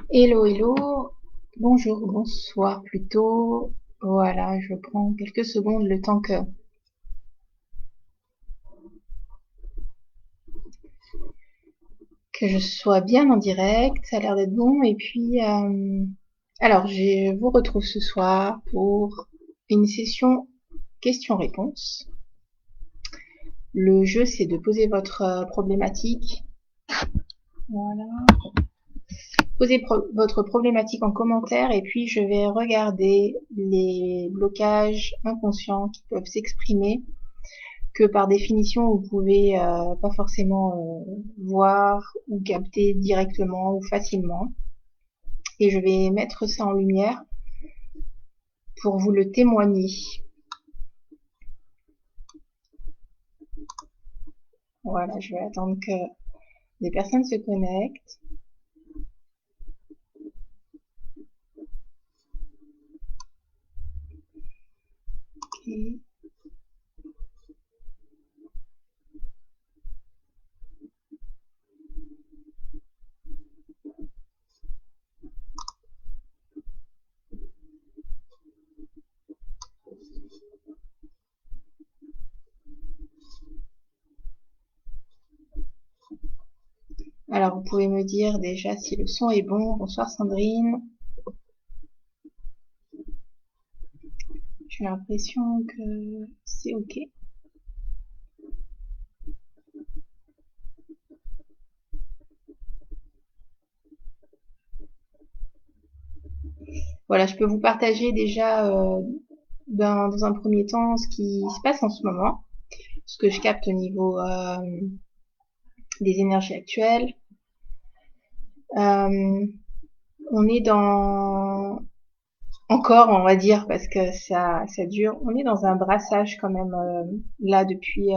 Hello, hello. Bonjour, bonsoir plutôt. Voilà, je prends quelques secondes le temps que je sois bien en direct. Ça a l'air d'être bon. Et puis, alors, je vous retrouve ce soir pour une session questions-réponses. Le jeu, c'est de poser votre problématique. Voilà. Posez votre problématique en commentaire et puis je vais regarder les blocages inconscients qui peuvent s'exprimer que par définition vous pouvez pas forcément voir ou capter directement ou facilement. Et je vais mettre ça en lumière pour vous le témoigner. Voilà, je vais attendre que des personnes se connectent. Okay. Alors, vous pouvez me dire déjà si le son est bon. Bonsoir Sandrine. J'ai l'impression que c'est ok. Voilà, je peux vous partager déjà dans un premier temps ce qui se passe en ce moment, ce que je capte au niveau des énergies actuelles. On est dans encore, on va dire, parce que ça dure. On est dans un brassage quand même là depuis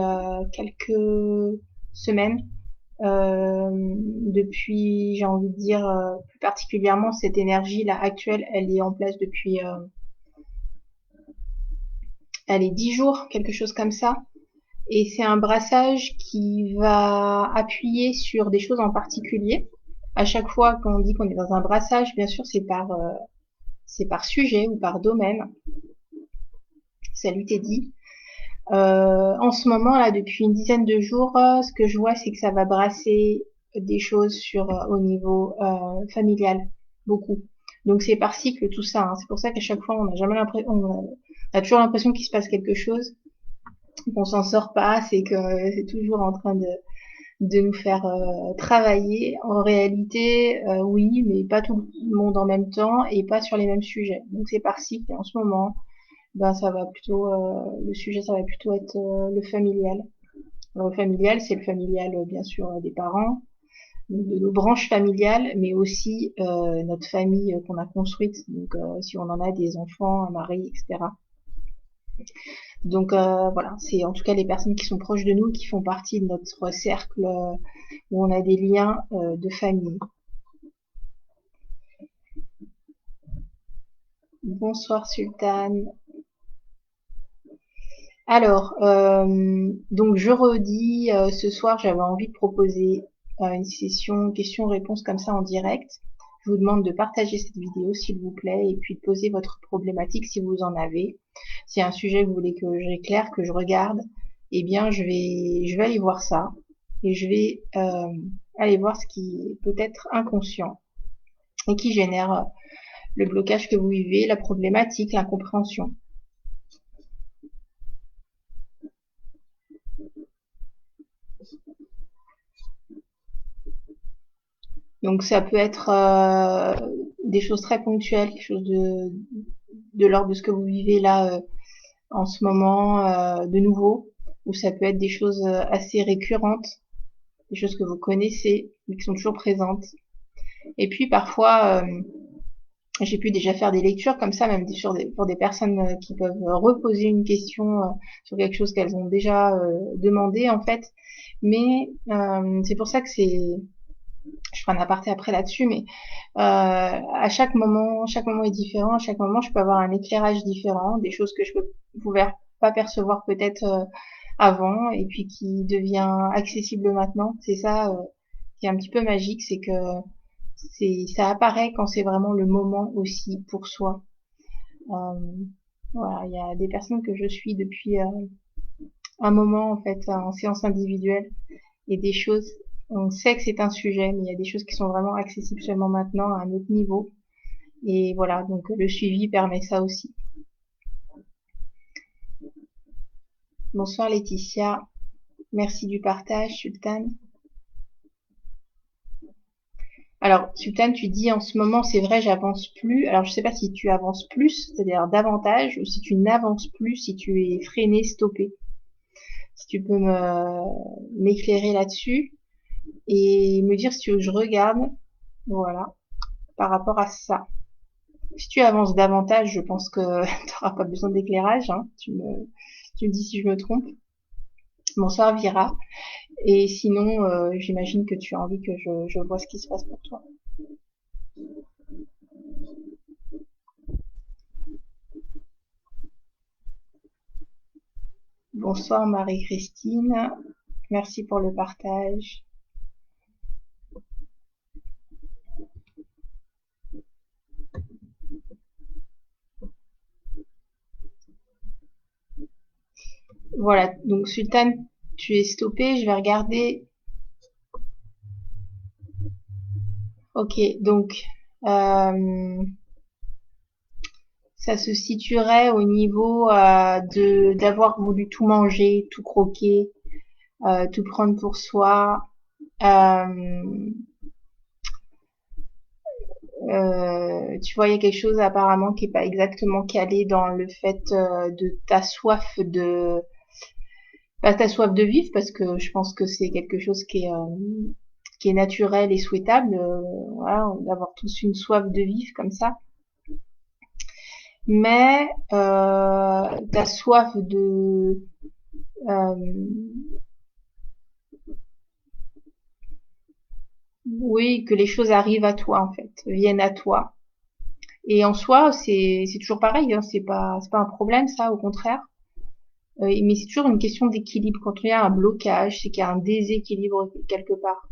quelques semaines. Depuis, j'ai envie de dire, plus particulièrement cette énergie là actuelle, elle est en place depuis, elle est 10 jours, quelque chose comme ça. Et c'est un brassage qui va appuyer sur des choses en particulier. À chaque fois qu'on dit qu'on est dans un brassage, bien sûr, c'est par sujet ou par domaine. Salut Teddy. En ce moment, là, depuis une dizaine de jours, ce que je vois, c'est que ça va brasser des choses sur au niveau familial, beaucoup. Donc c'est par cycle tout ça. Hein. C'est pour ça qu'à chaque fois, on n'a jamais l'impression, on a toujours l'impression qu'il se passe quelque chose, qu'on s'en sort pas, c'est que c'est toujours en train de nous faire travailler. En réalité, oui, mais pas tout le monde en même temps et pas sur les mêmes sujets. Donc c'est par cycle. Et en ce moment, ben ça va plutôt, le sujet, ça va plutôt être le familial. Alors, le familial, c'est le familial, bien sûr, des parents, de nos branches familiales, mais aussi notre famille qu'on a construite. Donc, si on en a des enfants, un mari, etc. Donc voilà, c'est en tout cas les personnes qui sont proches de nous, qui font partie de notre cercle où on a des liens de famille. Bonsoir Sultane. Alors, donc je redis, ce soir j'avais envie de proposer une session questions-réponses comme ça en direct. Je vous demande de partager cette vidéo s'il vous plaît et puis de poser votre problématique si vous en avez. S'il y a un sujet que vous voulez que j'éclaire, que je regarde, eh bien je vais aller voir ça et je vais aller voir ce qui est peut-être inconscient et qui génère le blocage que vous vivez, la problématique, l'incompréhension. Donc ça peut être des choses très ponctuelles, quelque chose de l'ordre de ce que vous vivez là en ce moment de nouveau, ou ça peut être des choses assez récurrentes, des choses que vous connaissez, mais qui sont toujours présentes. Et puis parfois, j'ai pu déjà faire des lectures comme ça, même pour des personnes qui peuvent reposer une question sur quelque chose qu'elles ont déjà demandé en fait. Mais c'est pour ça que je ferai un aparté après là-dessus, mais à chaque moment est différent. À chaque moment, je peux avoir un éclairage différent, des choses que je ne pouvais pas percevoir peut-être avant, et puis qui devient accessible maintenant. C'est ça qui est un petit peu magique, c'est que Ça apparaît quand c'est vraiment le moment aussi pour soi. Voilà, il y a des personnes que je suis depuis un moment en fait en séance individuelle et des choses, on sait que c'est un sujet, mais il y a des choses qui sont vraiment accessibles seulement maintenant à un autre niveau. Et voilà, donc le suivi permet ça aussi. Bonsoir Laetitia, merci du partage, Sultan. Alors, Sultan, tu dis en ce moment, c'est vrai, j'avance plus. Alors, je sais pas si tu avances plus, c'est-à-dire davantage, ou si tu n'avances plus, si tu es freiné, stoppé. Si tu peux m'éclairer là-dessus et me dire si tu veux que je regarde, voilà, par rapport à ça. Si tu avances davantage, je pense que tu n'auras pas besoin d'éclairage, hein. Tu me dis si je me trompe. Bonsoir Vira. Et sinon, j'imagine que tu as envie que je vois ce qui se passe pour toi. Bonsoir Marie-Christine. Merci pour le partage. Voilà, donc Sultan, tu es stoppé, je vais regarder. Ok, donc ça se situerait au niveau de d'avoir voulu tout manger, tout croquer, tout prendre pour soi. Euh, Tu vois, il y a quelque chose apparemment qui est pas exactement calé dans le fait de ta soif de pas ta soif de vivre parce que je pense que c'est quelque chose qui est naturel et souhaitable, voilà, d'avoir tous une soif de vivre comme ça. Mais ta soif de euh, oui, que les choses arrivent à toi en fait, viennent à toi. Et en soi, c'est toujours pareil, hein, c'est pas un problème ça, au contraire. Mais c'est toujours une question d'équilibre. Quand il y a un blocage, c'est qu'il y a un déséquilibre quelque part.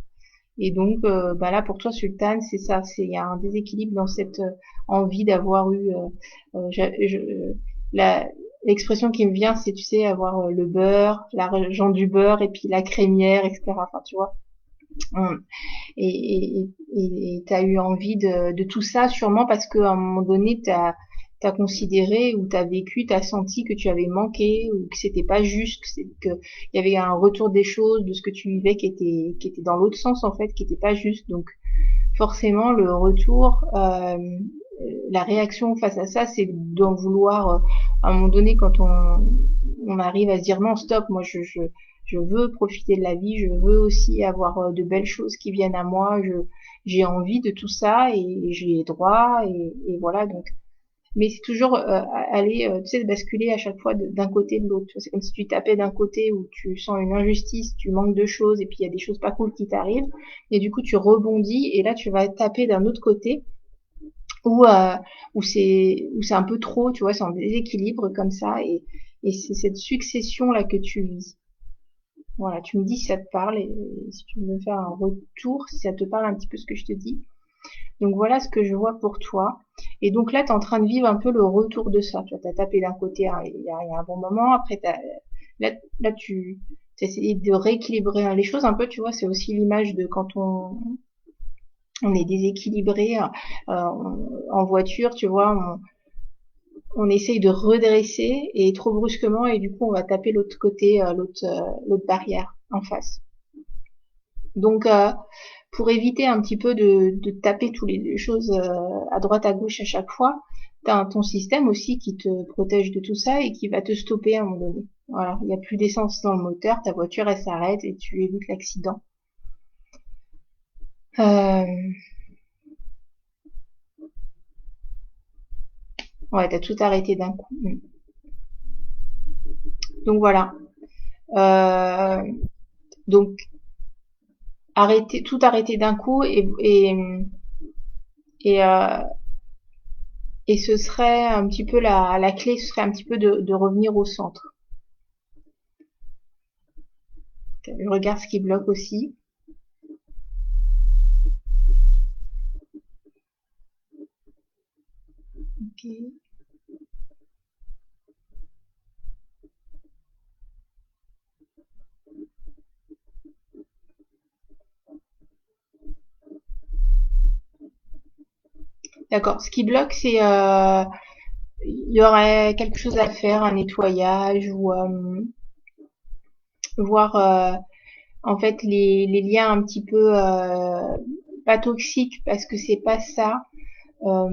Et donc, bah là, pour toi, Sultan, c'est ça. Il y a un déséquilibre dans cette envie d'avoir eu. La, l'expression qui me vient, c'est, tu sais, avoir le beurre, l'argent du beurre et puis la crémière, etc. Enfin, tu vois. Hum. Et t'as eu envie de tout ça, sûrement parce qu'à un moment donné, t'as considéré ou t'as vécu, t'as senti que tu avais manqué ou que c'était pas juste, que il y avait un retour des choses, de ce que tu vivais qui était dans l'autre sens en fait, qui était pas juste. Donc forcément, le retour, la réaction face à ça, c'est d'en vouloir, à un moment donné, quand on arrive à se dire non, stop, moi je veux profiter de la vie, je veux aussi avoir de belles choses qui viennent à moi, j'ai envie de tout ça et j'ai droit et voilà donc. Mais c'est toujours aller, tu sais, basculer à chaque fois d'un côté de l'autre. C'est comme si tu tapais d'un côté où tu sens une injustice, tu manques de choses et puis il y a des choses pas cool qui t'arrivent et du coup tu rebondis et là tu vas taper d'un autre côté où où c'est un peu trop, tu vois, c'est en déséquilibre comme ça et c'est cette succession là que tu vis. Voilà, tu me dis si ça te parle et si tu veux me faire un retour, si ça te parle un petit peu ce que je te dis. Donc voilà ce que je vois pour toi. Et donc là, tu es en train de vivre un peu le retour de ça. Tu as tapé d'un côté hein, il y a un bon moment, après là tu as essayé de rééquilibrer les choses un peu, tu vois, c'est aussi l'image de quand on est déséquilibré en voiture, tu vois, on essaye de redresser et trop brusquement et du coup on va taper l'autre côté, l'autre barrière en face. Donc pour éviter un petit peu de taper toutes les choses à droite à gauche à chaque fois, t'as ton système aussi qui te protège de tout ça et qui va te stopper à un moment donné. Voilà, il n'y a plus d'essence dans le moteur, ta voiture elle s'arrête et tu évites l'accident. Euh, ouais, t'as tout arrêté d'un coup. Donc voilà. Euh, donc tout arrêter d'un coup et, euh, et ce serait un petit peu la clé, ce serait un petit peu de revenir au centre. Je regarde ce qui bloque aussi. Ok. D'accord. Ce qui bloque, c'est il y aurait quelque chose à faire, un nettoyage ou voir en fait les liens un petit peu pas toxiques parce que c'est pas ça. euh,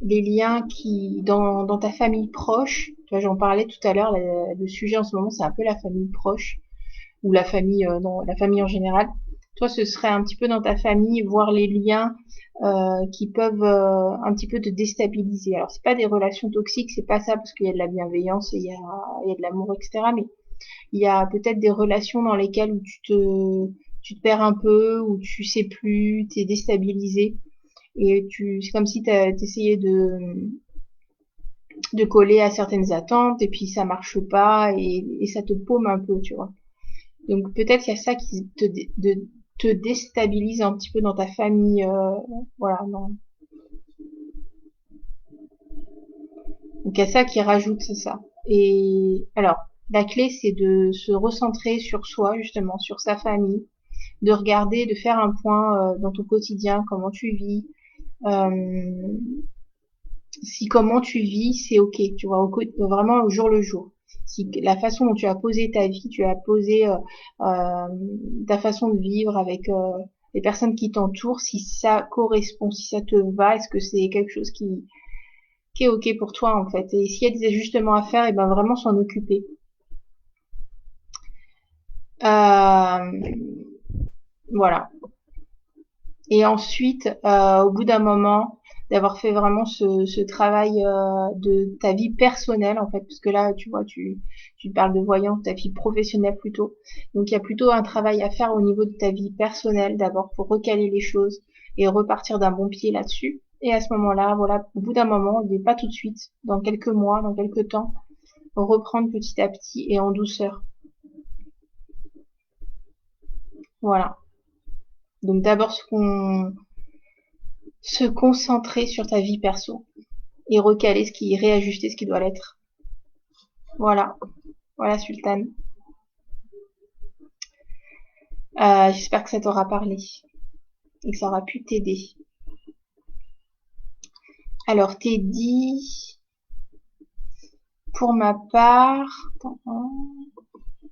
les liens qui dans ta famille proche. Tu vois, j'en parlais tout à l'heure. Le sujet en ce moment, c'est un peu la famille proche ou la famille, non, la famille en général. Toi, ce serait un petit peu dans ta famille, voir les liens qui peuvent un petit peu te déstabiliser. Alors, c'est pas des relations toxiques, c'est pas ça, parce qu'il y a de la bienveillance et il y a de l'amour, etc. Mais il y a peut-être des relations dans lesquelles où tu te perds un peu, où tu sais plus, t'es déstabilisé. Et c'est comme si t'essayais de coller à certaines attentes, et puis ça marche pas, et ça te paume un peu, tu vois. Donc peut-être il y a ça qui te déstabilise un petit peu dans ta famille, voilà. Non. Donc il y a ça qui rajoute ça. Et alors la clé c'est de se recentrer sur soi justement, sur sa famille, de regarder, de faire un point dans ton quotidien, comment tu vis, euh, si comment tu vis c'est ok, tu vois, vraiment au jour le jour. Si la façon dont tu as posé ta vie, tu as posé ta façon de vivre avec les personnes qui t'entourent, si ça correspond, si ça te va, est-ce que c'est quelque chose qui est ok pour toi en fait. Et s'il y a des ajustements à faire, et ben vraiment s'en occuper. Euh, voilà. Et ensuite, au bout d'un moment, d'avoir fait vraiment ce travail de ta vie personnelle, en fait, parce que là, tu vois, tu parles de voyance, ta vie professionnelle plutôt. Donc, il y a plutôt un travail à faire au niveau de ta vie personnelle, d'abord pour recaler les choses et repartir d'un bon pied là-dessus. Et à ce moment-là, voilà, au bout d'un moment, mais pas tout de suite, dans quelques mois, dans quelques temps, reprendre petit à petit et en douceur. Voilà. Donc, d'abord, se concentrer sur ta vie perso et recaler réajuster ce qui doit l'être. Voilà, voilà Sultan. J'espère que ça t'aura parlé et que ça aura pu t'aider. Alors t'es dit, pour ma part,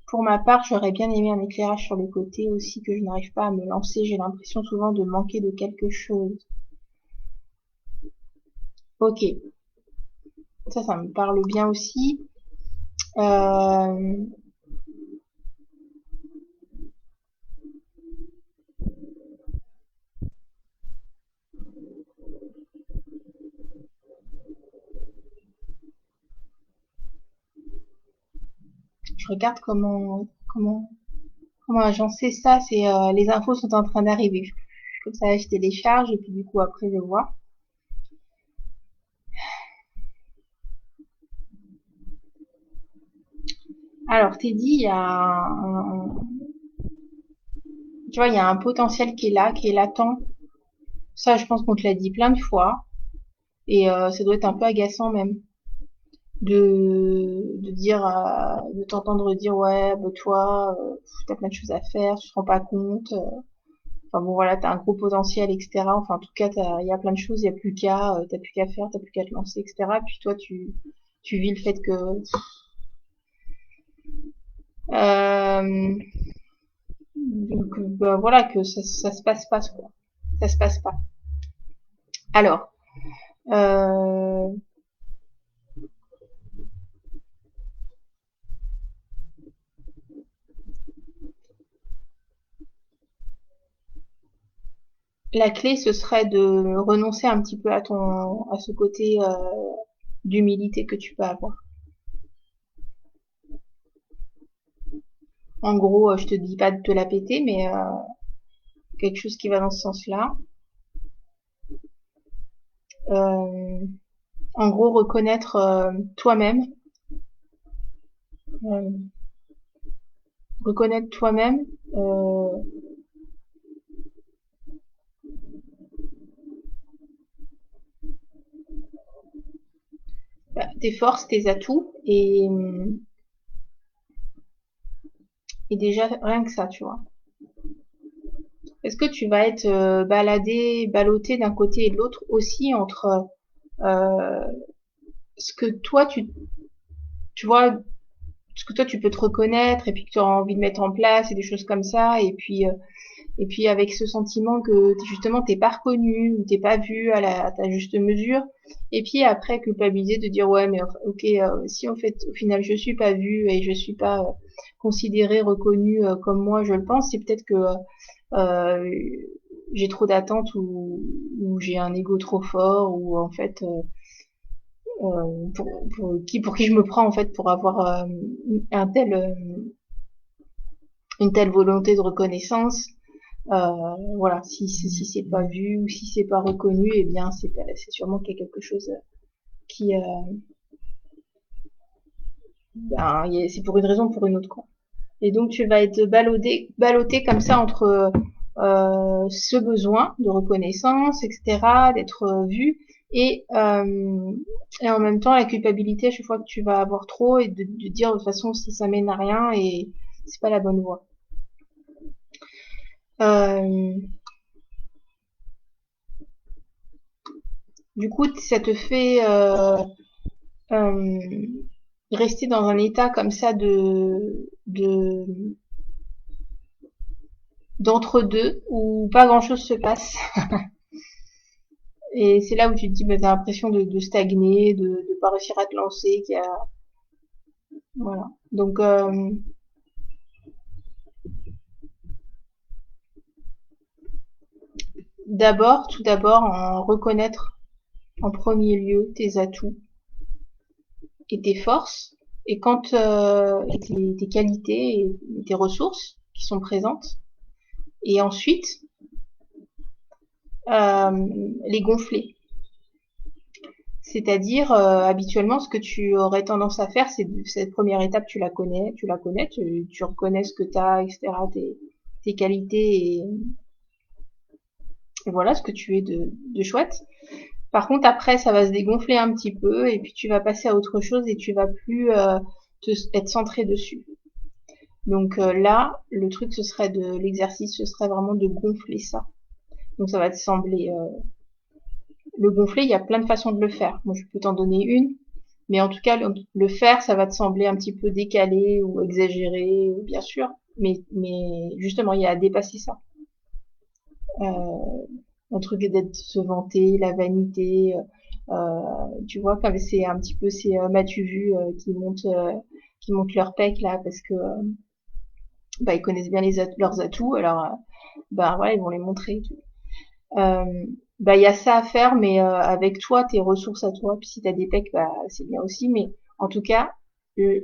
pour ma part, j'aurais bien aimé un éclairage sur le côté aussi que je n'arrive pas à me lancer. J'ai l'impression souvent de manquer de quelque chose. Ok, ça me parle bien aussi. Euh, je regarde comment agencer ça. C'est les infos sont en train d'arriver. Comme ça, je télécharge et puis du coup après je vois. Alors, t'es dit, tu vois, il y a un potentiel qui est là, qui est latent. Ça, je pense qu'on te l'a dit plein de fois. Et ça doit être un peu agaçant même de dire, de t'entendre dire, ouais, bah, toi, t'as plein de choses à faire, tu te rends pas compte. Enfin bon, voilà, t'as un gros potentiel, etc. Enfin, en tout cas, il y a plein de choses, il y a plus qu'à, t'as plus qu'à faire, t'as plus qu'à te lancer, etc. Puis toi, tu vis le fait que, euh, donc, bah, voilà, que ça se passe pas, quoi. Ça se passe pas. Alors, euh, la clé, ce serait de renoncer un petit peu à ce côté d'humilité que tu peux avoir. En gros, je te dis pas de te la péter, mais quelque chose qui va dans ce sens-là. Euh, En gros, reconnaître toi-même, euh, reconnaître toi-même, euh, tes forces, tes atouts, et déjà rien que ça, tu vois. Est-ce que tu vas être ballotté d'un côté et de l'autre aussi entre euh, ce que toi tu vois, ce que toi tu peux te reconnaître et puis que tu auras envie de mettre en place et des choses comme ça, et puis avec ce sentiment que justement t'es pas reconnu ou t'es pas vu à ta juste mesure, et puis après culpabiliser de dire ouais mais ok, si en fait au final je suis pas vue et je suis pas considérée, reconnue comme moi je le pense, c'est peut-être que euh, j'ai trop d'attentes ou j'ai un ego trop fort ou en fait pour qui je me prends en fait pour avoir un tel une telle volonté de reconnaissance. Voilà, si c'est pas vu ou si c'est pas reconnu, eh bien c'est sûrement qu'il y a quelque chose qui ben, c'est pour une raison ou pour une autre quoi. Et donc tu vas être ballotté comme ça entre ce besoin de reconnaissance, etc., d'être vu, et, euh, et en même temps la culpabilité à chaque fois que tu vas avoir trop et de dire de toute façon si ça mène à rien et c'est pas la bonne voie. Euh, du coup, ça te fait euh, rester dans un état comme ça de d'entre-deux où pas grand-chose se passe. Et c'est là où tu te dis, bah, t'as l'impression de stagner, de pas réussir à te lancer, qu'il y a, voilà. Donc, tout d'abord, en reconnaître en premier lieu tes atouts et tes forces, et quand et tes qualités et tes ressources qui sont présentes, et ensuite les gonfler. C'est-à-dire, habituellement, ce que tu aurais tendance à faire, c'est cette première étape, tu reconnais ce que tu as, etc., tes qualités et voilà ce que tu es de chouette. Par contre, après, ça va se dégonfler un petit peu et puis tu vas passer à autre chose et tu vas plus être centré dessus. Donc là, le truc, ce serait l'exercice, ce serait vraiment de gonfler ça. Donc ça va te sembler le gonfler, il y a plein de façons de le faire. Moi, je peux t'en donner une, mais en tout cas, le faire, ça va te sembler un petit peu décalé ou exagéré, bien sûr, mais justement, il y a à dépasser ça. Un truc d'être se vanter, la vanité, tu vois, comme c'est un petit peu ces m'as-tu vu qui montent leur pec là parce que bah ils connaissent bien leurs atouts, alors bah voilà, ils vont les montrer. Euh, bah il y a ça à faire, mais avec toi, tes ressources à toi. Puis si t'as des pecs, bah c'est bien aussi. Mais en tout cas, euh,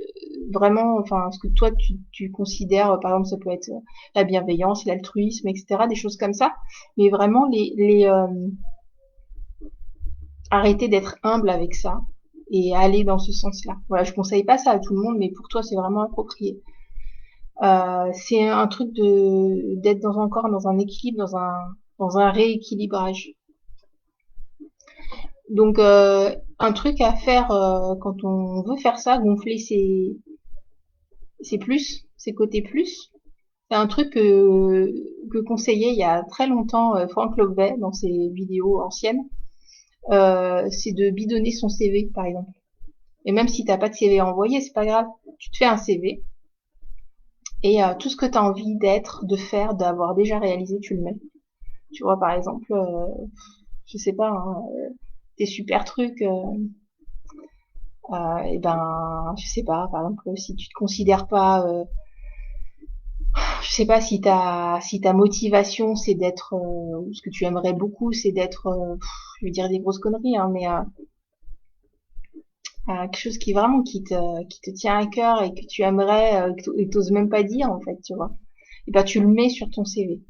vraiment, enfin, ce que toi tu considères, par exemple, ça peut être la bienveillance, l'altruisme, etc., des choses comme ça. Mais vraiment arrêter d'être humble avec ça et aller dans ce sens-là. Voilà, je conseille pas ça à tout le monde, mais pour toi, c'est vraiment approprié. C'est un truc de d'être dans encore dans un équilibre, dans un rééquilibrage. Donc un truc à faire quand on veut faire ça, gonfler ses plus, ses côtés plus. C'est un truc que conseillait il y a très longtemps Frank Lobet dans ses vidéos anciennes. C'est de bidonner son CV par exemple. Et même si t'as pas de CV à envoyer, c'est pas grave. Tu te fais un CV et tout ce que tu as envie d'être, de faire, d'avoir déjà réalisé, tu le mets. Tu vois par exemple, je sais pas, hein, tes super trucs. Et ben, je sais pas, par exemple, si tu te considères pas, je sais pas si ta motivation c'est d'être, ou ce que tu aimerais beaucoup c'est d'être, je vais dire des grosses conneries, hein, mais quelque chose qui te tient à cœur et que tu aimerais, et t'oses même pas dire en fait, tu vois. Et ben tu le mets sur ton CV.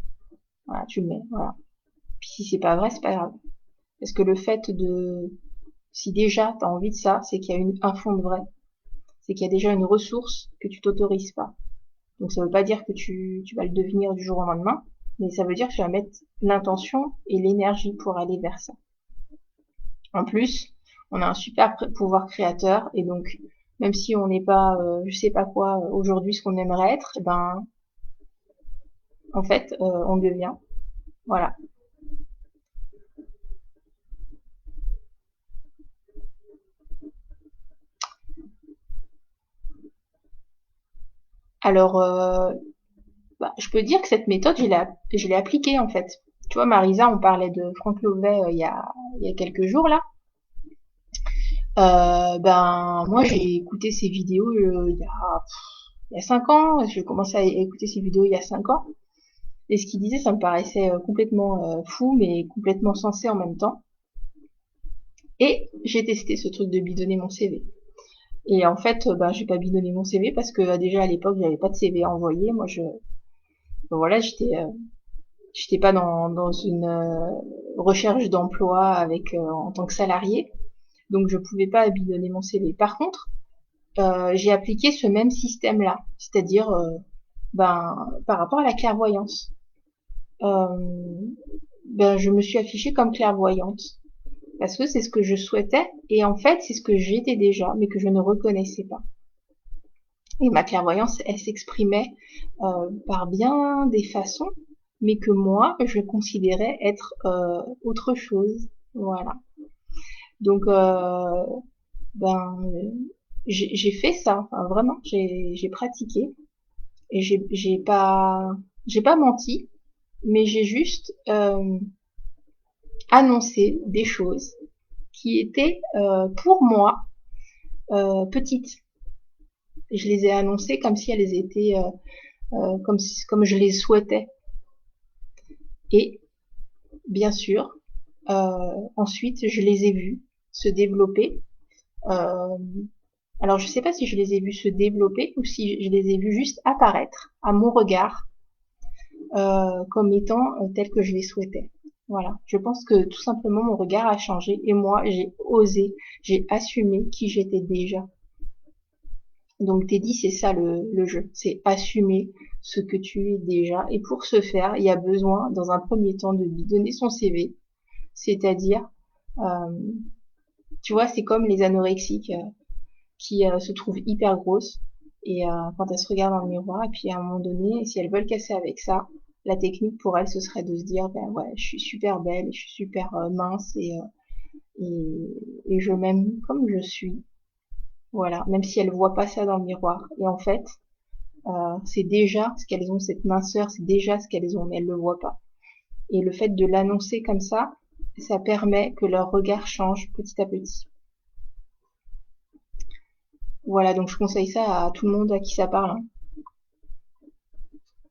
Voilà, tu le mets, voilà. Puis si c'est pas vrai, c'est pas grave. Parce que le fait de, si déjà t'as envie de ça, c'est qu'il y a un fond de vrai. C'est qu'il y a déjà une ressource que tu t'autorises pas. Donc ça veut pas dire que tu vas le devenir du jour au lendemain, mais ça veut dire que tu vas mettre l'intention et l'énergie pour aller vers ça. En plus, On a un super pouvoir créateur et donc même si on n'est pas, je sais pas quoi aujourd'hui, ce qu'on aimerait être, eh ben en fait, on devient. Voilà. Alors, bah, je peux dire que cette méthode, je l'ai appliquée en fait. Tu vois, Marisa, on parlait de Franck Lovey il y a quelques jours là. Ben moi j'ai écouté ses vidéos il y a 5 ans. J'ai commencé à écouter ses vidéos il y a 5 ans. Et ce qu'il disait, ça me paraissait complètement fou, mais complètement sensé en même temps. Et j'ai testé ce truc de bidonner mon CV. Et en fait, ben j'ai pas bidonné mon CV parce que déjà à l'époque j'avais pas de CV à envoyer. Moi ben, voilà, j'étais pas dans une recherche d'emploi avec en tant que salarié, donc je pouvais pas bidonner mon CV. Par contre, j'ai appliqué ce même système-là, c'est-à-dire ben par rapport à la clairvoyance. Euh, ben je me suis affichée comme clairvoyante parce que c'est ce que je souhaitais et en fait c'est ce que j'étais déjà mais que je ne reconnaissais pas. Et ma clairvoyance, elle s'exprimait par bien des façons, mais que moi, je considérais être autre chose. Voilà. Donc, ben, j'ai fait ça. Enfin, vraiment, j'ai pratiqué et j'ai pas menti, mais j'ai juste annoncé des choses qui étaient pour moi petites. Je les ai annoncées comme si elles étaient comme je les souhaitais. Et bien sûr, ensuite, je les ai vus se développer. Euh, alors, je ne sais pas si je les ai vus se développer ou si je les ai vus juste apparaître à mon regard comme étant tels que je les souhaitais. Voilà. Je pense que tout simplement mon regard a changé et moi j'ai osé, j'ai assumé qui j'étais déjà. Donc Teddy, c'est ça le jeu, c'est assumer ce que tu es déjà. Et pour ce faire, il y a besoin, dans un premier temps, de lui donner son CV, c'est-à-dire, euh, tu vois, c'est comme les anorexiques qui se trouvent hyper grosses et quand elles se regardent dans le miroir et puis à un moment donné, si elles veulent casser avec ça, la technique pour elles, ce serait de se dire, ben ouais, je suis super belle, et je suis super mince et je m'aime comme je suis. Voilà, même si elles voient pas ça dans le miroir. Et en fait, c'est déjà ce qu'elles ont, cette minceur, c'est déjà ce qu'elles ont, mais elles le voient pas. Et le fait de l'annoncer comme ça permet que leur regard change petit à petit. Voilà, donc je conseille ça à tout le monde à qui ça parle, hein.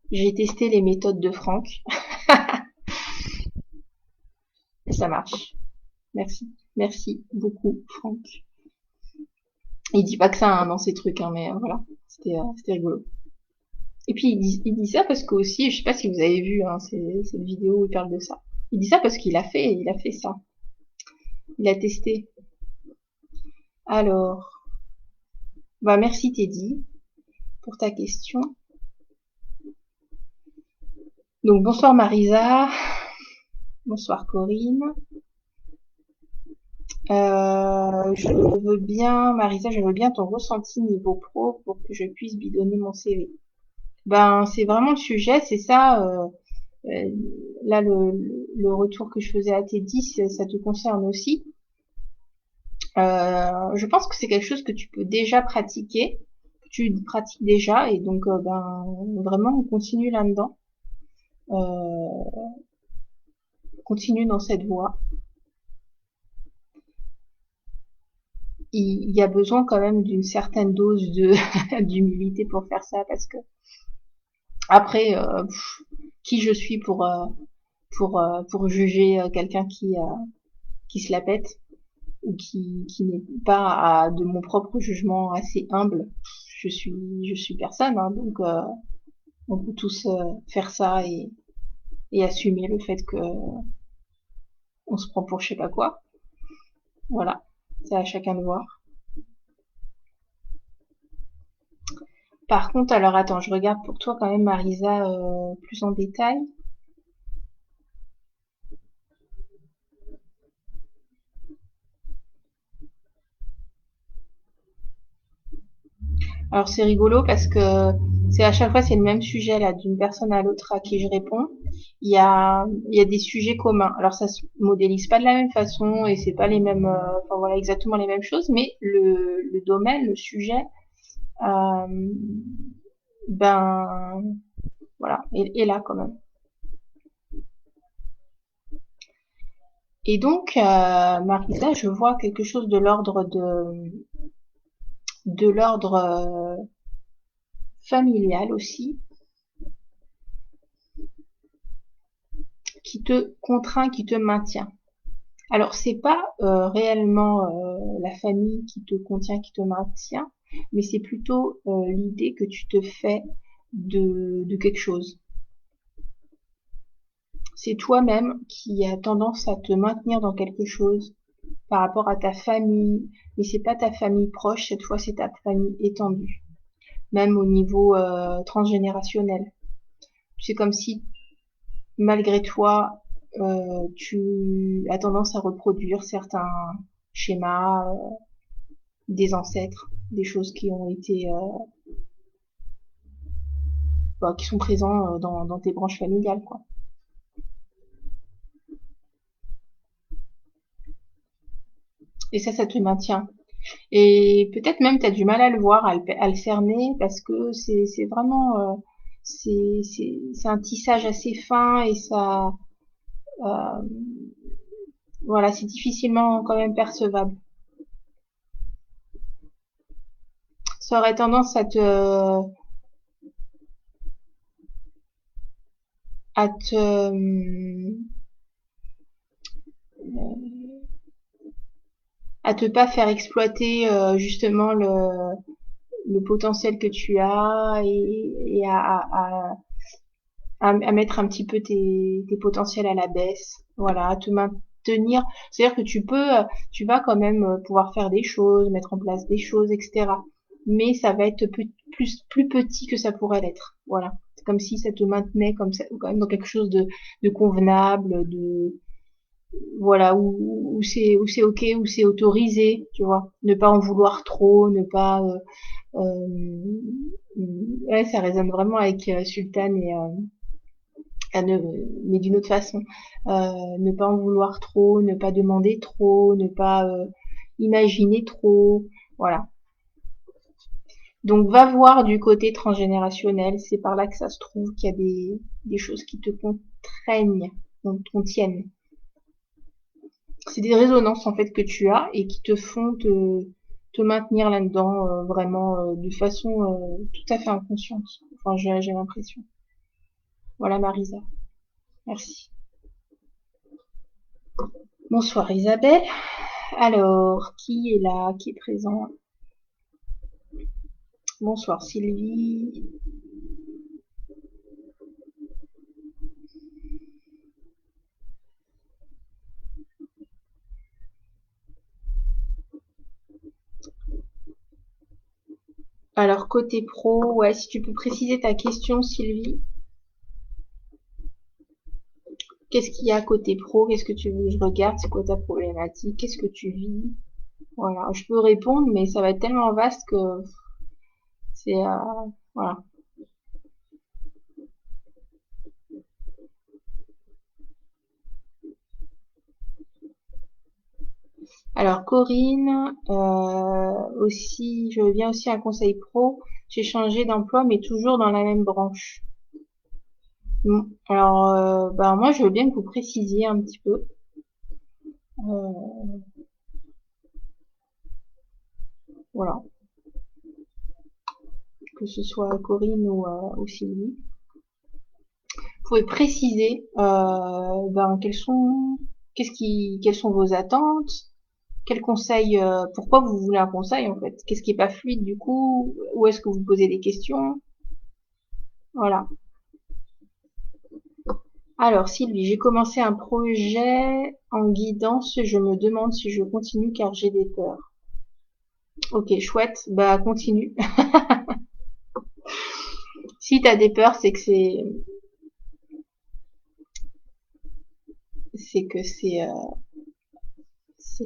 J'ai testé les méthodes de Franck et ça marche. Merci. Merci beaucoup, Franck. Il dit pas que ça hein, dans ses trucs, hein, mais voilà, c'était rigolo. Et puis il dit ça parce que aussi, je sais pas si vous avez vu hein, cette vidéo où il parle de ça. Il dit ça parce qu'il a fait ça. Il a testé. Alors, bah merci Teddy pour ta question. Donc bonsoir Marisa, bonsoir Corinne. Je veux bien, Marisa, je veux bien ton ressenti niveau pro pour que je puisse bidonner mon CV. Ben, c'est vraiment le sujet, c'est ça. Euh, là, le retour que je faisais à Teddy, ça te concerne aussi. Je pense que c'est quelque chose que tu peux déjà pratiquer, que tu pratiques déjà, et donc ben vraiment on continue là-dedans, euh, continue dans cette voie. Il y a besoin quand même d'une certaine dose de d'humilité pour faire ça, parce que après, qui je suis pour juger quelqu'un qui se la pète ou qui n'est pas de mon propre jugement assez humble. Je suis personne, hein, donc on peut tous faire ça et assumer le fait que on se prend pour je sais pas quoi. Voilà, c'est à chacun de voir. Par contre, alors attends, je regarde pour toi quand même Marisa plus en détail. Alors c'est rigolo parce que c'est à chaque fois c'est le même sujet là, d'une personne à l'autre à qui je réponds. Il y a des sujets communs. Alors ça se modélise pas de la même façon et c'est pas les mêmes, enfin voilà exactement les mêmes choses, mais le domaine, le sujet, euh, ben voilà, est là quand même. Et donc Marisa, je vois quelque chose de l'ordre familial aussi, qui te contraint, qui te maintient. Alors c'est pas réellement la famille qui te contient, qui te maintient, mais c'est plutôt l'idée que tu te fais de quelque chose. C'est toi-même qui a tendance à te maintenir dans quelque chose par rapport à ta famille, mais c'est pas ta famille proche, cette fois c'est ta famille étendue, même au niveau transgénérationnel. C'est comme si malgré toi, tu as tendance à reproduire certains schémas des ancêtres, des choses qui ont été, bah, qui sont présents dans tes branches familiales, quoi. Et ça te maintient. Et peut-être même tu as du mal à le voir, à le cerner, parce que c'est vraiment, c'est un tissage assez fin et ça, euh, voilà, c'est difficilement quand même percevable. Ça aurait tendance à te, à te pas faire exploiter justement le potentiel que tu as et à mettre un petit peu tes potentiels à la baisse, voilà, à te maintenir. C'est-à-dire que tu vas quand même pouvoir faire des choses, mettre en place des choses, etc. Mais ça va être plus petit que ça pourrait l'être. Voilà. C'est comme si ça te maintenait comme ça, quand même dans quelque chose de convenable, voilà, où c'est ok, où c'est autorisé, tu vois. Ne pas en vouloir trop, ne pas ouais, ça résonne vraiment avec Sultan et mais d'une autre façon. Ne pas en vouloir trop, ne pas demander trop, ne pas imaginer trop, voilà. Donc va voir du côté transgénérationnel, c'est par là que ça se trouve qu'il y a des choses qui te contraignent, contiennent. C'est des résonances en fait que tu as et qui te font te maintenir là-dedans vraiment de façon tout à fait inconsciente. Enfin, j'ai l'impression. Voilà Marisa. Merci. Bonsoir Isabelle. Alors, qui est là, qui est présent? Bonsoir Sylvie. Alors, côté pro, ouais, si tu peux préciser ta question Sylvie. Qu'est-ce qu'il y a côté pro? Qu'est-ce que tu veux que je regarde? C'est quoi ta problématique? Qu'est-ce que tu vis? Voilà, je peux répondre, mais ça va être tellement vaste que c'est... voilà. Alors Corinne, aussi, je veux bien aussi un conseil pro. J'ai changé d'emploi, mais toujours dans la même branche. Alors, bah, moi, je veux bien que vous précisiez un petit peu. Euh, voilà, que ce soit Corinne ou Sylvie. Vous pouvez préciser, ben, quelles sont vos attentes, quel conseil, pourquoi vous voulez un conseil en fait, qu'est-ce qui est pas fluide du coup, où est-ce que vous posez des questions, voilà. Alors Sylvie, j'ai commencé un projet en guidance, je me demande si je continue car j'ai des peurs. Ok, chouette, bah continue. Si t'as des peurs, c'est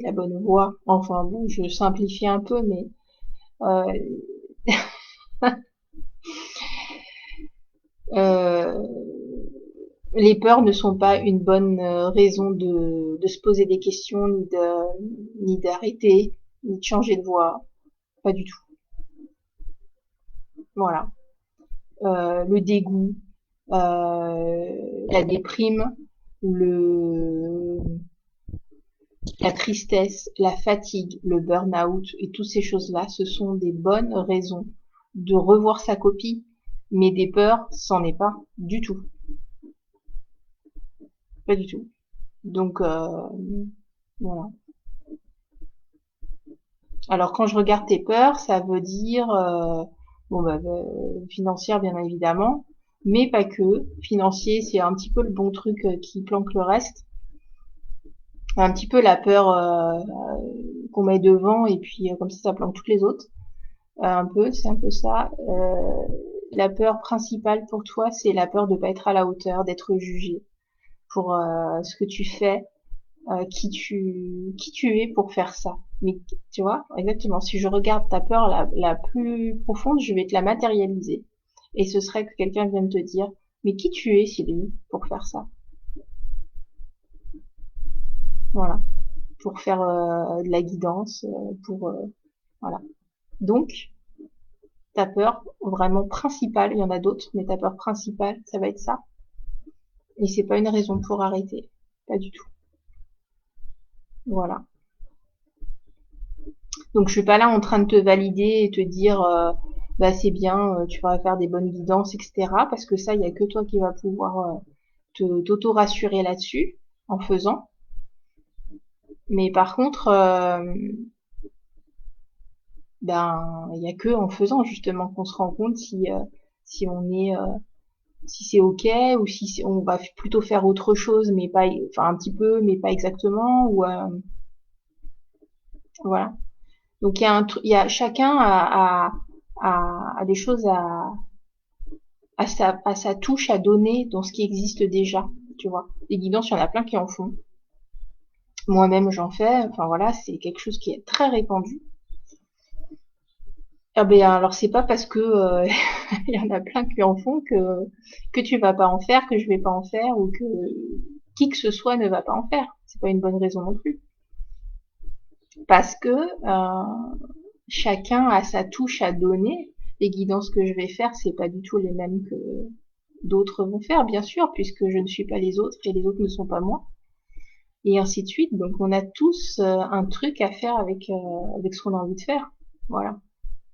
la bonne voie. Enfin bon, je simplifie un peu, mais euh, Euh, les peurs ne sont pas une bonne raison de se poser des questions, ni d'arrêter, ni de changer de voie. Pas du tout. Voilà. Le dégoût, la déprime, le, la tristesse, la fatigue, le burn-out et toutes ces choses-là, ce sont des bonnes raisons de revoir sa copie. Mais des peurs, c'en est pas du tout. Pas du tout. Donc, voilà. Alors, quand je regarde tes peurs, ça veut dire, bon, bah, financière, bien évidemment, mais pas que. Financier, c'est un petit peu le bon truc qui planque le reste. Un petit peu la peur qu'on met devant et puis comme ça planque toutes les autres. Un peu, c'est un peu ça. La peur principale pour toi, c'est la peur de pas être à la hauteur, d'être jugé pour ce que tu fais, qui tu es pour faire ça. Mais tu vois, exactement. Si je regarde ta peur la plus profonde, je vais te la matérialiser. Et ce serait que quelqu'un vienne te dire, mais qui tu es, Sylvie, pour faire ça? Voilà, pour faire de la guidance, pour voilà. Donc, ta peur vraiment principale, il y en a d'autres, mais ta peur principale, ça va être ça. Et c'est pas une raison pour arrêter, pas du tout. Voilà. Donc je suis pas là en train de te valider et te dire bah c'est bien, tu vas faire des bonnes guidances, etc. Parce que ça, il y a que toi qui va pouvoir t'auto-rassurer là-dessus en faisant. Mais par contre, ben il y a que en faisant justement qu'on se rend compte si on est si c'est ok ou si on va plutôt faire autre chose mais pas enfin un petit peu mais pas exactement ou voilà. Donc il y a chacun a des choses à sa touche à donner dans ce qui existe déjà, tu vois. Les guidances, il y en a plein qui en font. Moi-même, j'en fais. Enfin voilà, c'est quelque chose qui est très répandu. Ah ben alors c'est pas parce que il y en a plein qui en font que tu vas pas en faire, que je vais pas en faire ou que qui que ce soit ne va pas en faire. C'est pas une bonne raison non plus. Parce que chacun a sa touche à donner. Les guidances que je vais faire, c'est pas du tout les mêmes que d'autres vont faire, bien sûr, puisque je ne suis pas les autres et les autres ne sont pas moi, et ainsi de suite. Donc on a tous un truc à faire avec ce qu'on a envie de faire. Voilà.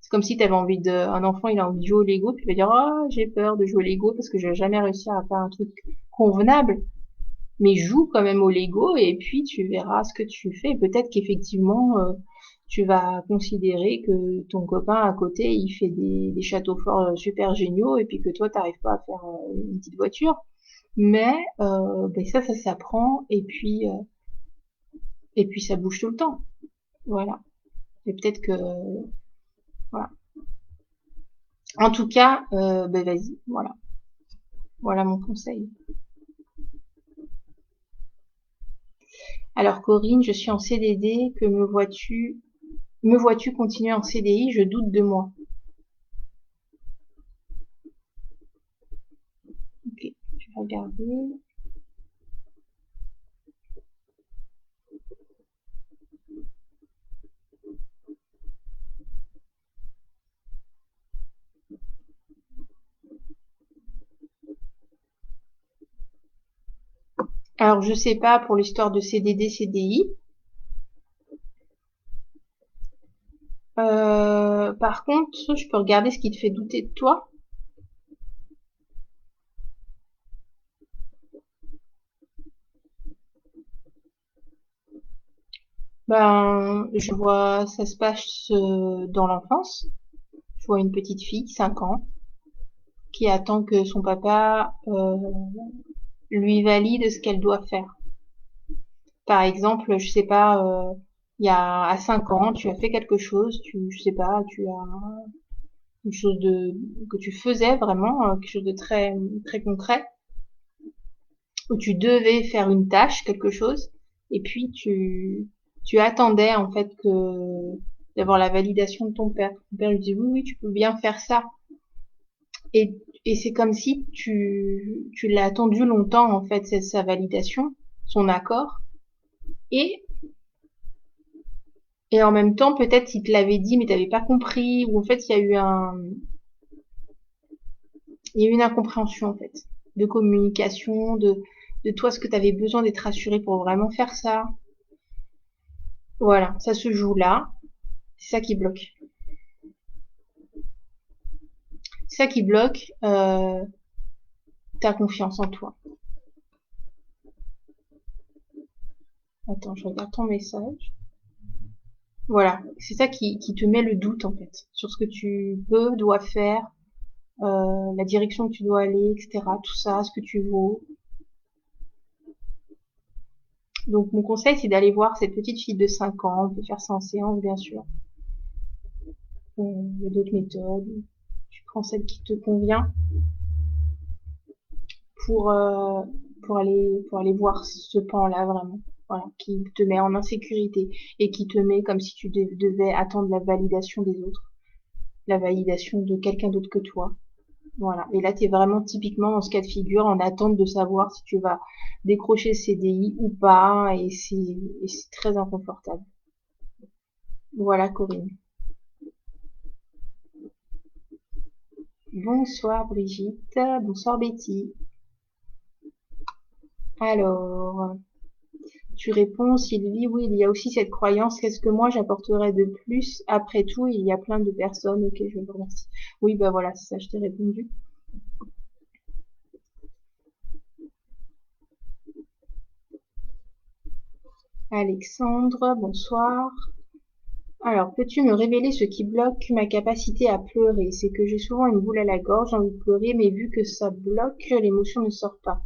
C'est comme si tu avais envie de, un enfant il a envie de jouer au Lego, tu vas dire oh j'ai peur de jouer au Lego parce que je vais jamais réussir à faire un truc convenable. Mais joue quand même au Lego et puis tu verras ce que tu fais. Peut-être qu'effectivement tu vas considérer que ton copain à côté il fait des châteaux forts super géniaux et puis que toi t'arrives pas à faire une petite voiture. Mais ben ça s'apprend et puis ça bouge tout le temps. Voilà. Et peut-être que voilà. En tout cas, ben vas-y. Voilà. Voilà mon conseil. Alors Corinne, je suis en CDD. Que me vois-tu continuer en CDI? Je doute de moi. Ok, je vais regarder. Alors je sais pas pour l'histoire de CDD, CDI. Par contre, je peux regarder ce qui te fait douter de toi. Ben, je vois, ça se passe dans l'enfance. Je vois une petite fille, 5 ans, qui attend que son papa lui valide ce qu'elle doit faire. Par exemple, je sais pas, il y a à 5 ans, tu as fait quelque chose, je sais pas, tu as une chose que tu faisais vraiment, quelque chose de très très concret, où tu devais faire une tâche, quelque chose, et puis tu attendais en fait que d'avoir la validation de ton père. Ton père lui dit oui oui tu peux bien faire ça. Et c'est comme si tu l'as attendu longtemps, en fait, sa validation, son accord. Et, et en même temps, peut-être il te l'avait dit, mais t'avais pas compris, ou en fait, il y a eu une incompréhension, en fait, de communication, de toi, ce que tu avais besoin d'être rassuré pour vraiment faire ça. Voilà, ça se joue là. C'est ça qui bloque. C'est ça qui bloque ta confiance en toi. Attends, je regarde ton message. Voilà, c'est ça qui te met le doute en fait sur ce que tu peux, dois faire, la direction que tu dois aller, etc. Tout ça, ce que tu vaux. Donc mon conseil, c'est d'aller voir cette petite fille de 5 ans. On peut faire ça en séance, bien sûr. Il y a d'autres méthodes. Tu prends celle qui te convient pour euh, pour aller voir ce pan-là vraiment. Voilà, qui te met en insécurité et qui te met comme si tu devais attendre la validation des autres, la validation de quelqu'un d'autre que toi. Voilà. Et là, tu es vraiment typiquement dans ce cas de figure en attente de savoir si tu vas décrocher le CDI ou pas, et c'est très inconfortable. Voilà, Corinne. Bonsoir Brigitte, bonsoir Betty. Alors, tu réponds Sylvie, oui, il y a aussi cette croyance, qu'est-ce que moi j'apporterais de plus? Après tout, il y a plein de personnes, ok, je vous remercie. Oui, bah voilà, c'est ça, je t'ai répondu. Alexandre, bonsoir. Alors, peux-tu me révéler ce qui bloque ma capacité à pleurer? C'est que j'ai souvent une boule à la gorge, j'ai envie de pleurer, mais vu que ça bloque, l'émotion ne sort pas.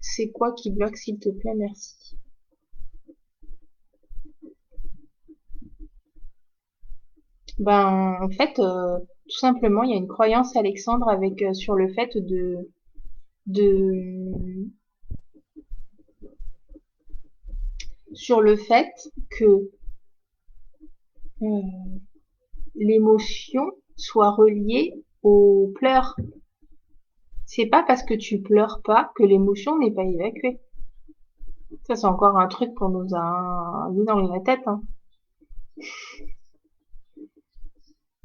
C'est quoi qui bloque, s'il te plaît? Merci. Ben, en fait, tout simplement, il y a une croyance, Alexandre, avec sur le fait de sur le fait que euh, l'émotion soit reliée aux pleurs. C'est pas parce que tu pleures pas que l'émotion n'est pas évacuée. Ça, c'est encore un truc qu'on nous a mis dans la tête, hein.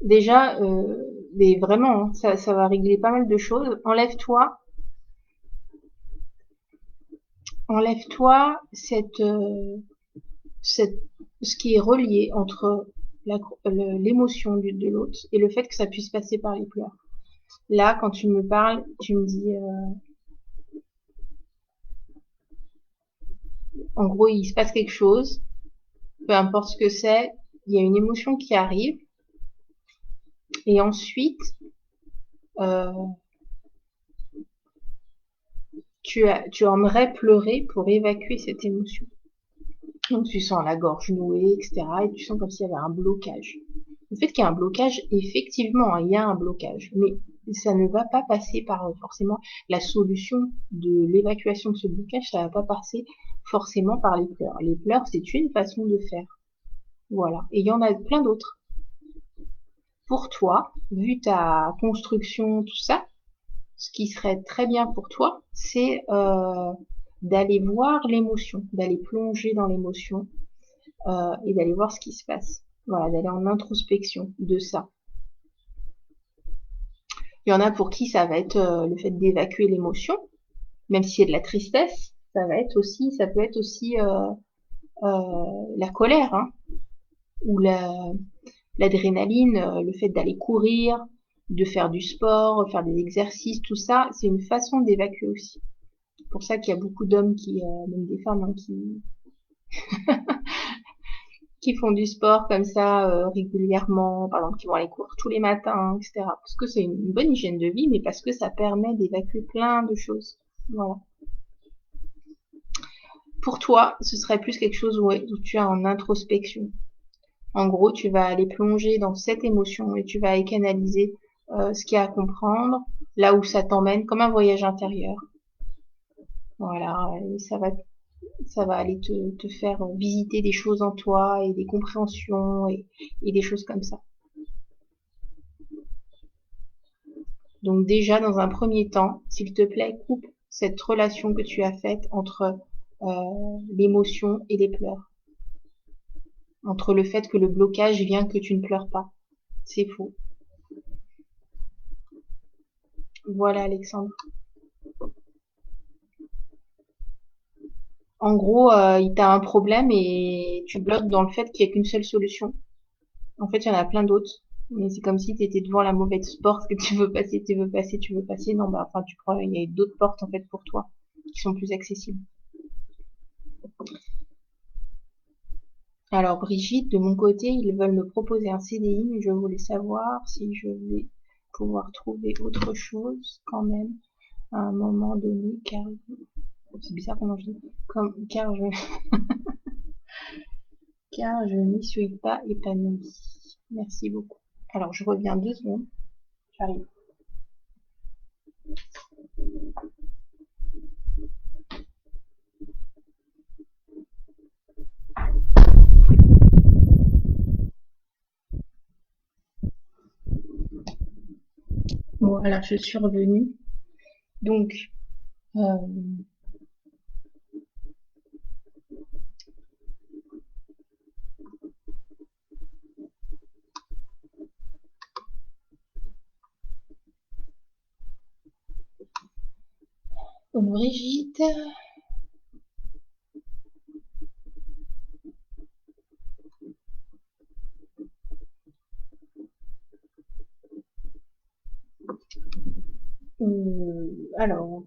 Déjà, mais vraiment, hein, ça va régler pas mal de choses. Enlève-toi cette, ce qui est relié entre l'émotion de l'autre et le fait que ça puisse passer par les pleurs. Là, quand tu me parles, tu me dis, en gros, il se passe quelque chose, peu importe ce que c'est, il y a une émotion qui arrive, et ensuite, euh, tu aimerais pleurer pour évacuer cette émotion. Donc tu sens la gorge nouée, etc. Et tu sens comme s'il y avait un blocage. Le fait qu'il y ait un blocage, effectivement, il y a un blocage, mais ça ne va pas passer par forcément la solution de l'évacuation de ce blocage, ça va pas passer forcément par les pleurs. Les pleurs, c'est une façon de faire. Voilà. Et il y en a plein d'autres. Pour toi, vu ta construction, tout ça, ce qui serait très bien pour toi, c'est d'aller voir l'émotion, d'aller plonger dans l'émotion, et d'aller voir ce qui se passe. Voilà, d'aller en introspection de ça. Il y en a pour qui ça va être le fait d'évacuer l'émotion, même si c'est de la tristesse, ça peut être aussi la colère, hein, ou l'adrénaline, le fait d'aller courir, de faire du sport, faire des exercices, tout ça, c'est une façon d'évacuer aussi. C'est pour ça qu'il y a beaucoup d'hommes même des femmes, hein, qui font du sport comme ça régulièrement, par exemple qui vont aller courir tous les matins, etc. Parce que c'est une bonne hygiène de vie, mais parce que ça permet d'évacuer plein de choses. Voilà. Pour toi, ce serait plus quelque chose où tu es en introspection. En gros, tu vas aller plonger dans cette émotion et tu vas aller canaliser ce qu'il y a à comprendre, là où ça t'emmène, comme un voyage intérieur. Voilà, et ça va aller te faire visiter des choses en toi et des compréhensions et des choses comme ça. Donc déjà, dans un premier temps, s'il te plaît, coupe cette relation que tu as faite entre l'émotion et les pleurs. Entre le fait que le blocage vient que tu ne pleures pas. C'est faux. Voilà, Alexandre. En gros, il t'a un problème et tu bloques dans le fait qu'il n'y a qu'une seule solution. En fait, il y en a plein d'autres. Mais c'est comme si tu étais devant la mauvaise porte que tu veux passer, tu veux passer, tu veux passer. Non, bah, enfin, tu crois, il y a d'autres portes, en fait, pour toi, qui sont plus accessibles. Alors, Brigitte, de mon côté, ils veulent me proposer un CDI, mais je voulais savoir si je vais pouvoir trouver autre chose quand même à un moment donné, car c'est bizarre comment je dis, car je n'y suis pas épanouie. Merci beaucoup. Alors, je reviens 2 secondes. J'arrive. Voilà, je suis revenue. Donc, euh, Brigitte, alors,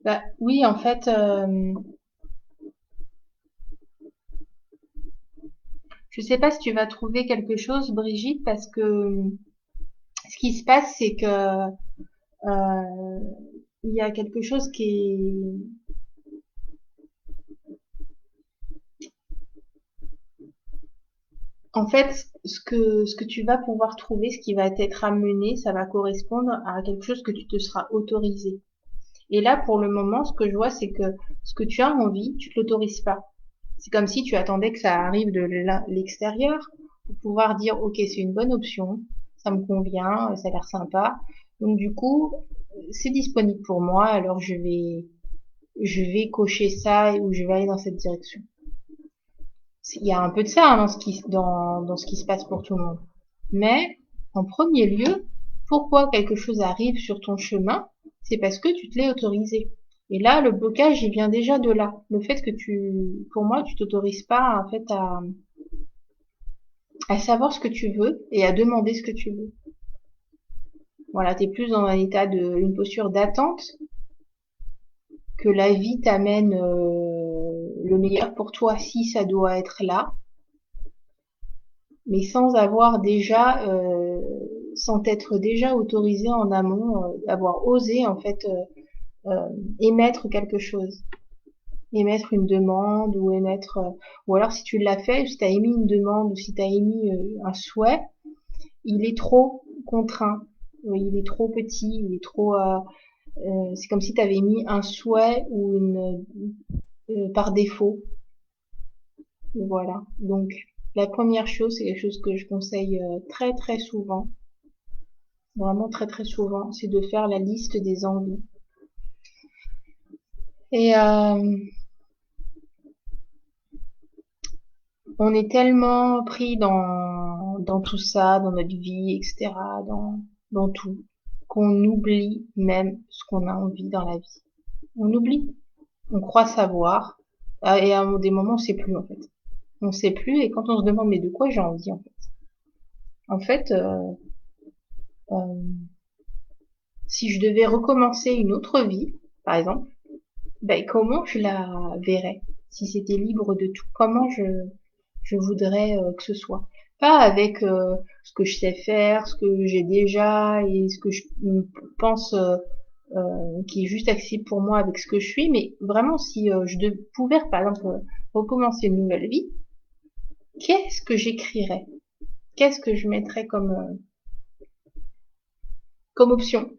bah, oui, en fait, je sais pas si tu vas trouver quelque chose, Brigitte, parce que ce qui se passe, c'est que il y a quelque chose qui est... En fait, ce que tu vas pouvoir trouver, ce qui va t'être amené, ça va correspondre à quelque chose que tu te seras autorisé. Et là, pour le moment, ce que je vois, c'est que ce que tu as envie, tu te l'autorises pas. C'est comme si tu attendais que ça arrive de l'extérieur pour pouvoir dire, OK, c'est une bonne option, ça me convient, ça a l'air sympa. Donc du coup, c'est disponible pour moi, alors je vais cocher ça ou je vais aller dans cette direction. Il y a un peu de ça hein, dans ce qui se passe pour tout le monde. Mais en premier lieu, pourquoi quelque chose arrive sur ton chemin, c'est parce que tu te l'es autorisé. Et là, le blocage, il vient déjà de là. Le fait que pour moi, tu t'autorises pas en fait à savoir ce que tu veux et à demander ce que tu veux. Voilà, t'es plus dans un état une posture d'attente que la vie t'amène le meilleur pour toi si ça doit être là, mais sans t'être déjà autorisé en amont, d'avoir osé en fait émettre quelque chose, émettre une demande ou alors si tu l'as fait, si tu as émis une demande ou si tu as émis un souhait, il est trop contraint, il est trop petit, il est trop, c'est comme si tu avais mis un souhait ou une par défaut, voilà. Donc la première chose, c'est quelque chose que je conseille très très souvent, vraiment très très souvent, c'est de faire la liste des envies. Et on est tellement pris dans tout ça, dans notre vie, etc., dans tout, qu'on oublie même ce qu'on a envie dans la vie. On oublie. On croit savoir. Et à des moments, on sait plus, en fait. On sait plus, et quand on se demande, mais de quoi j'ai envie, en fait? En fait, euh, si je devais recommencer une autre vie, par exemple, ben, comment je la verrais? Si c'était libre de tout, comment je voudrais que ce soit. Pas avec ce que je sais faire, ce que j'ai déjà et ce que je pense qui est juste accessible pour moi avec ce que je suis, mais vraiment si pouvais par exemple recommencer une nouvelle vie, qu'est-ce que j'écrirais? Qu'est-ce que je mettrais comme option?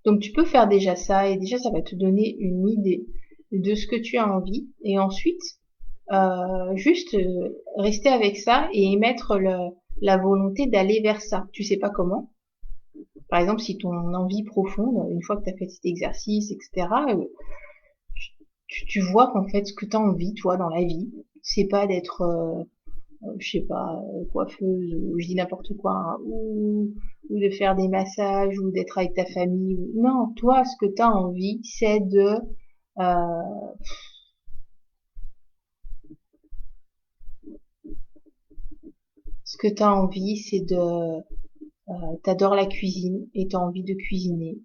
Donc tu peux faire déjà ça et déjà ça va te donner une idée de ce que tu as envie et ensuite juste rester avec ça et émettre la volonté d'aller vers ça. Tu sais pas comment. Par exemple, si ton envie profonde, une fois que tu as fait cet exercice, etc., tu vois qu'en fait, ce que tu as envie, toi, dans la vie, c'est pas d'être, je sais pas, coiffeuse, ou je dis n'importe quoi, hein, ou de faire des massages, ou d'être avec ta famille. Non, toi, ce que tu as envie, c'est euh, ce que tu as envie, c'est t'adores la cuisine et t'as envie de cuisiner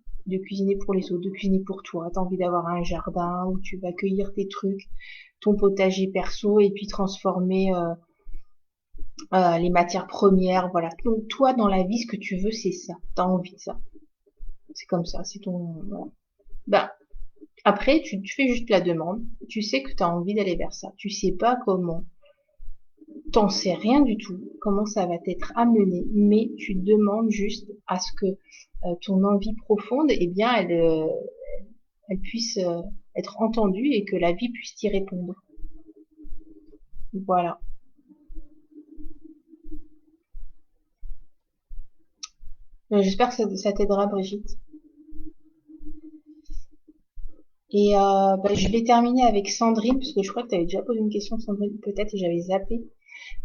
pour les autres, de cuisiner pour toi. T'as envie d'avoir un jardin où tu vas cueillir tes trucs, ton potager perso et puis transformer les matières premières. Voilà. Donc toi, dans la vie, ce que tu veux, c'est ça. T'as envie de ça. C'est comme ça. C'est ton. Voilà. Ben, après, tu fais juste la demande. Tu sais que t'as envie d'aller vers ça. Tu sais pas comment. T'en sais rien du tout comment ça va t'être amené, mais tu demandes juste à ce que ton envie profonde, eh bien, elle puisse être entendue et que la vie puisse t'y répondre. Voilà. J'espère que ça t'aidera, Brigitte. Et je vais terminer avec Sandrine, parce que je crois que tu avais déjà posé une question, Sandrine, peut-être, et j'avais zappé.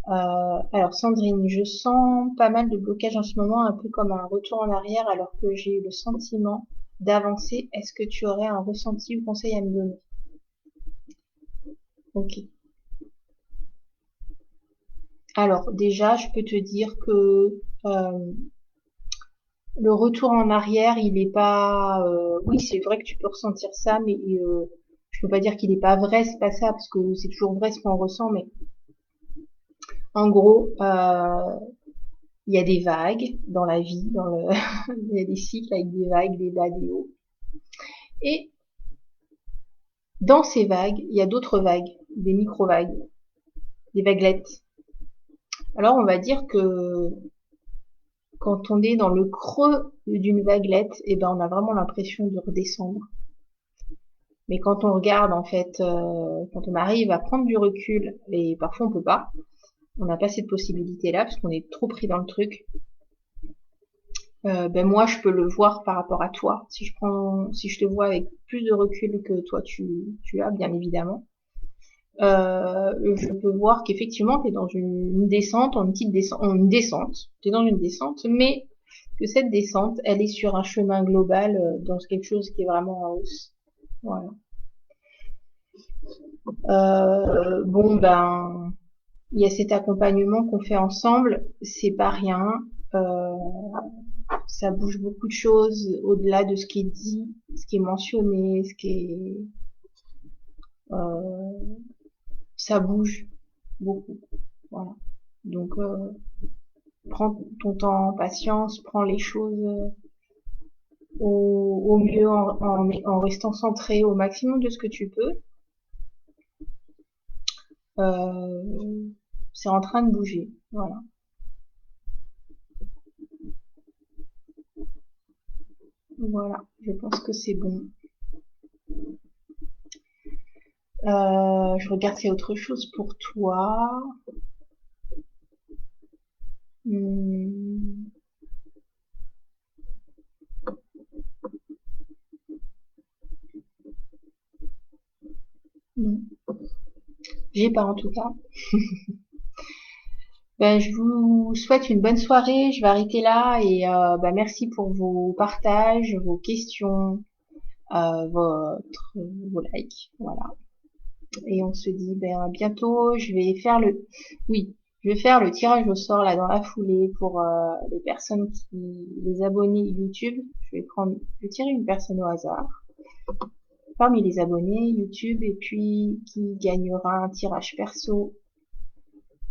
Alors, Sandrine, je sens pas mal de blocage en ce moment, un peu comme un retour en arrière, alors que j'ai eu le sentiment d'avancer. Est-ce que tu aurais un ressenti ou conseil à me donner? Ok. Alors, déjà, je peux te dire que le retour en arrière, il est pas. Oui, c'est vrai que tu peux ressentir ça, mais je peux pas dire qu'il est pas vrai, c'est pas ça, parce que c'est toujours vrai ce qu'on ressent. Mais en gros, il y a des vagues dans la vie, il y a des cycles avec des vagues, des bas, des hauts. Et dans ces vagues, il y a d'autres vagues, des micro-vagues, des vaguelettes. Alors, on va dire que quand on est dans le creux d'une vaguelette, eh ben, on a vraiment l'impression de redescendre. Mais quand on regarde, en fait, quand on arrive à prendre du recul, et parfois on peut pas, on n'a pas cette possibilité-là parce qu'on est trop pris dans le truc. Ben moi, je peux le voir par rapport à toi. Si je te vois avec plus de recul que toi tu as, bien évidemment, je peux voir qu'effectivement, tu es dans une descente, une petite descente, une descente. Tu es dans une descente, mais que cette descente, elle est sur un chemin global, dans quelque chose qui est vraiment en hausse. Voilà. Bon, ben, il y a cet accompagnement qu'on fait ensemble, c'est pas rien. Euh, Ça bouge beaucoup de choses au-delà de ce qui est dit, ce qui est mentionné, euh, ça bouge beaucoup. Voilà. Donc, prends ton temps, patience, prends les choses au mieux en restant centré au maximum de ce que tu peux. Euh, c'est en train de bouger. Voilà. Voilà. Je pense que c'est bon. Je regarde s'il y a autre chose pour toi. Hmm, non. J'ai pas en tout cas. Ben, je vous souhaite une bonne soirée. Je vais arrêter là et ben, merci pour vos partages, vos questions, vos likes. Voilà. Et on se dit ben, à bientôt. Oui, je vais faire le tirage au sort là dans la foulée pour les personnes les abonnés YouTube. Je vais tirer une personne au hasard parmi les abonnés YouTube et puis qui gagnera un tirage perso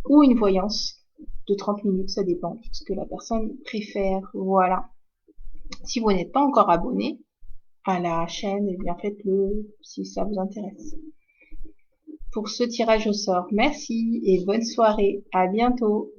ou une voyance de 30 minutes, ça dépend de ce que la personne préfère. Voilà. Si vous n'êtes pas encore abonné à la chaîne, eh bien faites-le si ça vous intéresse. Pour ce tirage au sort, merci et bonne soirée. À bientôt.